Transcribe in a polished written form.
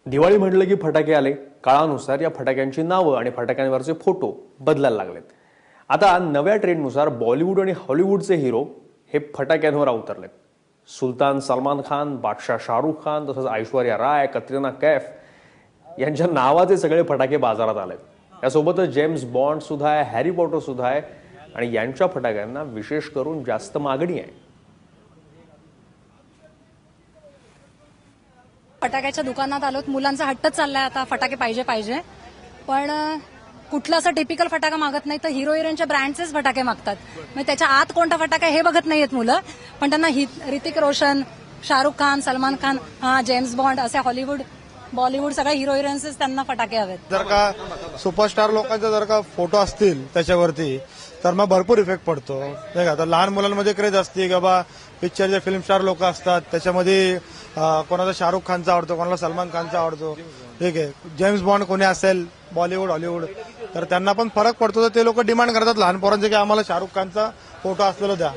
दिवाळी म्हटलं की फटाके आले. काळानुसार या फटाक्यांची नावं आणि फटाक्यांवरचे फोटो बदलायला लागलेत. आता नव्या ट्रेंडनुसार बॉलिवूड आणि हॉलिवूडचे हिरो हे फटाक्यांवर अवतरलेत. सुलतान सलमान खान, बादशाह शाहरुख खान, तसंच ऐश्वर्या राय, कतरिना कैफ यांच्या नावाचे सगळे फटाके बाजारात आलेत. यासोबतच जेम्स बॉन्ड सुद्धा आहे, हॅरी पॉटर सुद्धा आहे आणि यांच्या फटाक्यांना विशेष करून जास्त मागणी आहे. फटाक्याच्या दुकानात आलोत. मुलांचा हट्टच चाललाय आता फटाके पाहिजे पाहिजे. पण कुठला असा टिपिकल फटाका मागत नाही तर हिरो हिरोईनच्या ब्रँडचेच फटाके मागतात. म्हणजे त्याच्या आत कोणता फटाका हे बघत नाहीयेत मुलं. पण त्यांना ऋतिक रोशन, शाहरुख खान, सलमान खान, जेम्स बॉन्ड असे हॉलिवूड बॉलिवूड सगळे हिरो हिरोईन्सच त्यांना फटाके हवेत. जर का सुपरस्टार लोकांचे जर का फोटो असतील त्याच्यावरती तर मग भरपूर इफेक्ट पडतो नाही का. तर लहान मुलांमध्ये क्रेज असते की बाबा पिक्चरचे फिल्म स्टार लोक असतात त्याच्यामध्ये कोणाचा शाहरुख खानचा आवडतो, कोणाला सलमान खानचा आवडतो, ठीक आहे. जेम्स बॉन्ड कोणी असेल बॉलिवूड हॉलिवूड तर त्यांना पण फरक पडतो. तर ते लोक डिमांड करतात लहान पोरांचे की आम्हाला शाहरुख खानचा फोटो असलेला द्या.